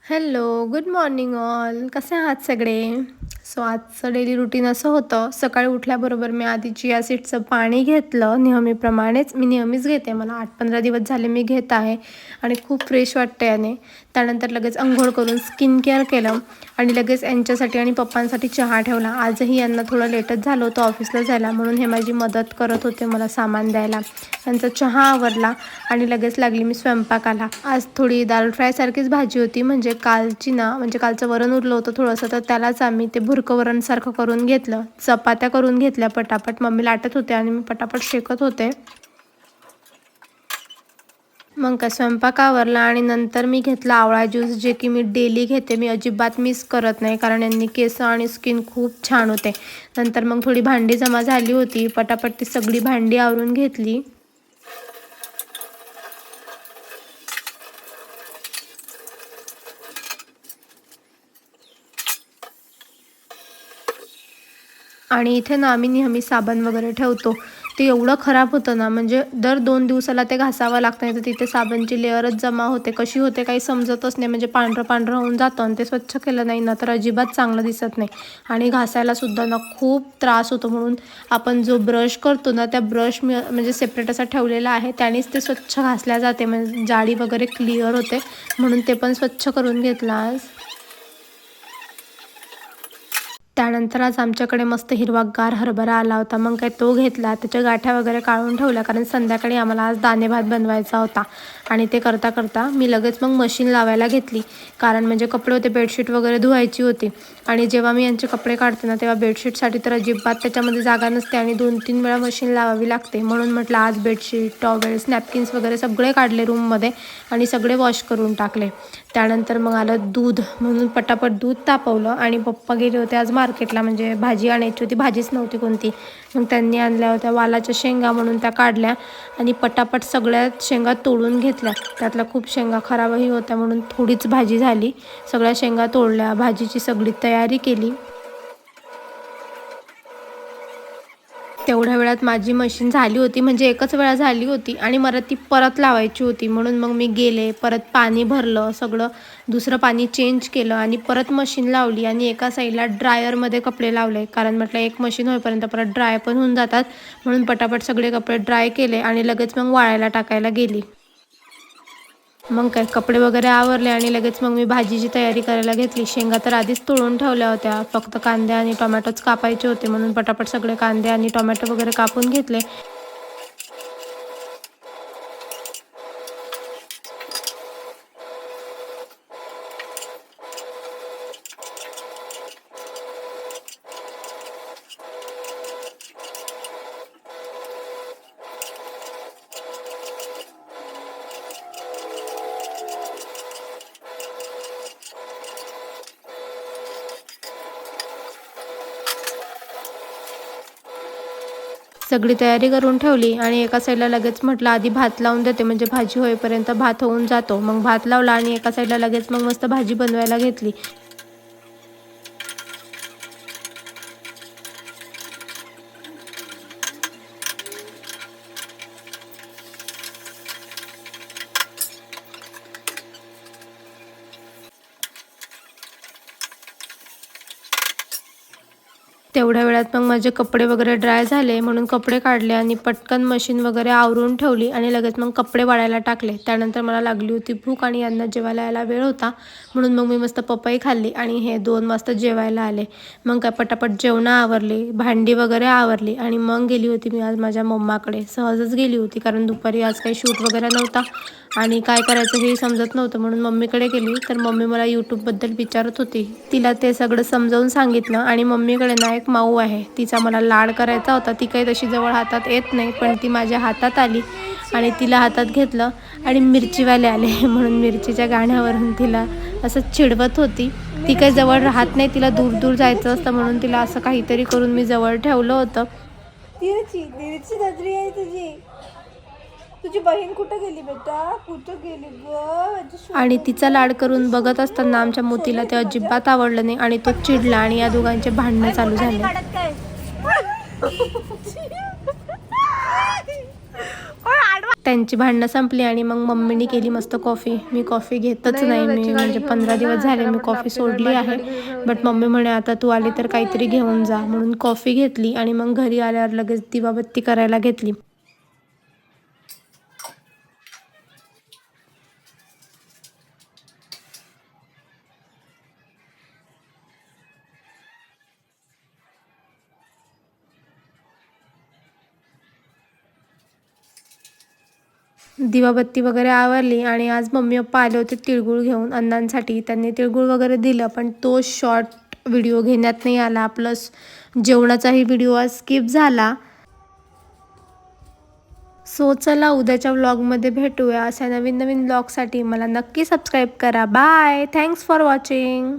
Hello, good morning all. कसे आहात सगळे? सो आजचं डेली रुटीन असं होतं, सकाळी उठल्याबरोबर मी आधी चिया सीड्सचं पाणी घेतलं नेहमीप्रमाणेच. मी नेहमीच घेते, मला 8-15 दिवस झाले मी घेत आहे आणि खूप फ्रेश वाटतं याने. त्यानंतर लगेच अंघोळ करून स्किन केअर केलं आणि लगेच यांच्यासाठी आणि पप्पांसाठी चहा ठेवला. आजही यांना थोडं लेटच झालं होतं ऑफिसला जायला, म्हणून हे माझी मदत करत होते मला सामान द्यायला. त्यांचा चहा आवरला आणि लगेच लागली मी स्वयंपाकाला. आज थोडी दाल फ्रायसारखीच भाजी होती, म्हणजे कालचं वरण उरलं होतं थोडंसं, तर त्यालाच आम्ही ते भुरकं वरणसारखं करून घेतलं. चपात्या करून घेतल्या पटापट. मम्मी लाटत होते आणि मी पटापट शेकत होते. मग काय स्वयंपाक आवरला आणि नंतर मी घेतला आवळा ज्यूस, जे की मी डेली घेते. मी अजिबात मिस करत नाही, कारण यांनी केस आणि स्किन खूप छान होते. नंतर मग थोडी भांडी जमा झाली होती, पटापट ती सगळी भांडी आवरून घेतली. आणि इथे ना आम्ही नेहमी साबण वगैरे ठेवतो. ते एवढं खराब होतं ना, म्हणजे दर 2 दिवसाला ते घासावं लागतं, नाही तर तिथे साबणची लेअरच जमा होते. कशी होते काही समजतच नाही, म्हणजे पांढरं होऊन जातं आणि ते स्वच्छ केलं नाही ना तर अजिबात चांगलं दिसत नाही आणि घासायलासुद्धा ना खूप त्रास होतो. म्हणून आपण जो ब्रश करतो ना, त्या ब्रश म्हणजे सेपरेट असा ठेवलेला आहे, त्यानेच ते स्वच्छ घासल्या जाते, म्हणजे जाडी वगैरे क्लिअर होते. म्हणून ते पण स्वच्छ करून घेतलं आज. त्यानंतर आज आमच्याकडे मस्त हिरवागार हरभरा आला होता. मग काय तो घेतला, त्याच्या गाठ्या वगैरे काढून ठेवल्या, कारण संध्याकाळी आम्हाला आज दाणे भात बनवायचा होता. आणि ते करता करता मी लगेच मग मशीन लावायला घेतली, कारण म्हणजे कपडे होते, बेडशीट वगैरे धुवायची होती. आणि जेव्हा मी यांचे कपडे काढते ना, तेव्हा बेडशीटसाठी तर अजिबात त्याच्यामध्ये जागा नसते आणि 2-3 वेळा मशीन लावावी लागते. म्हणून म्हटलं आज बेडशीट, टॉवेल्स, नॅपकिन्स वगैरे सगळे काढले रूममध्ये आणि सगळे वॉश करून टाकले. त्यानंतर मग आलं दूध, म्हणून पटापट दूध तापवलं आणि पप्पा गेले होते आज मार्केटला, म्हणजे भाजी आणायची होती, भाजीच नव्हती कोणती. मग त्यांनी आणल्या होत्या वालाच्या शेंगा, म्हणून त्या काढल्या आणि पटापट सगळ्या शेंगा तोडून घेतल्या. त्यातल्या खूप शेंगा खराबही होत्या, म्हणून थोडीच भाजी झाली. सगळ्या शेंगा तोडल्या, भाजीची सगळी तयारी केली. तेवढ्या वेळात माझी मशीन झाली होती, म्हणजे एकच वेळा झाली होती आणि मला ती परत लावायची होती. म्हणून मग मी गेले, परत पाणी भरलं, सगळं दुसरं पाणी चेंज केलं आणि परत मशीन लावली आणि एका साईडला ड्रायरमध्ये कपडे लावले, कारण म्हटलं एक मशीन होईपर्यंत परत ड्राय पण होऊन जातात. म्हणून पटापट सगळे कपडे ड्राय केले आणि लगेच मग वाळायला टाकायला गेली. मग काय कपडे वगैरे आवरले आणि लगेच मग मी भाजीची तयारी करायला घेतली. शेंगा तर आधीच तोडून ठेवल्या होत्या, फक्त कांदे आणि टोमॅटोच कापायचे होते, म्हणून पटापट सगळे कांदे आणि टोमॅटो वगैरे कापून घेतले. सगळी तयारी करून ठेवली आणि एका साईडला लगेच म्हटलं आधी भात लावून देते, म्हणजे भाजी होईपर्यंत भात होऊन जातो. मग भात लावला आणि एका साईडला लगेच मग मस्त भाजी बनवायला घेतली. तेवढ्या वेळात मग माझे कपडे वगैरे ड्राय झाले, म्हणून कपडे काढले आणि पटकन मशीन वगैरे आवरून ठेवली आणि लगेच मग कपडे वाळायला टाकले. त्यानंतर मला लागली होती भूक आणि यांना जेवायला यायला वेळ होता, म्हणून मग मी मस्त पपई खाल्ली आणि हे 2 वाजता जेवायला आले. मग काय पटापट जेवणं आवरली, भांडी वगैरे आवरली आणि मग गेली होती मी आज माझ्या मम्माकडे. सहजच गेली होती, कारण दुपारी आज काही शूट वगैरे नव्हता आणि काय करायचं हेही समजत नव्हतं, म्हणून मम्मीकडे गेली. तर मम्मी मला यूट्यूबबद्दल विचारत होती. तिला ते सगळं समजावून सांगितलं आणि मम्मीकडे ना एक माऊ आहे, तिचा मला लाड करायचा होता. ती काही तशी जवळ हातात येत नाही, पण ती माझ्या हातात आली आणि तिला हातात घेतलं आणि मिरचीवाले आले म्हणून मिरचीच्या गाण्यावरून तिला असं चिडवत होती. ती काही जवळ राहत नाही, तिला दूर दूर जायचं असतं, म्हणून तिला असं काहीतरी करून मी जवळ ठेवलं होतं. तिरची नजरी आहे तुझी. तुझी बहीण कुठं गेली बेटा, कुठं गेली ग? आणि तिचा लाड करून बघत असताना आमच्या मोतीला ते अजिबात आवडलं नाही आणि तो चिडला आणि या दोघांचे भांडणं चालू झाले. त्यांची भांडणं संपली आणि मग मम्मीने केली मस्त कॉफी. मी कॉफी घेतच नाही, मी म्हणजे 15 दिवस झाले मी कॉफी सोडली आहे. बट मम्मी म्हणे आता तू आली तर काहीतरी घेऊन जा, म्हणून कॉफी घेतली आणि मग घरी आल्यावर लगेच दिवाबत्ती करायला घेतली. दिवाबत्ती वगैरे आवरली आणि आज मम्मी पप्पा आले होते तिळगुळ घेऊन अण्णांसाठी. त्यांनी तिळगुळ वगैरे दिलं, पण तो शॉर्ट व्हिडिओ घेण्यात नाही आला. प्लस जेवणाचाही व्हिडिओ आज स्किप झाला. सो चला उद्याच्या व्लॉगमध्ये भेटूया. अशा नवीन नवीन व्लॉगसाठी मला नक्की सबस्क्राईब करा. बाय. Thanks for watching.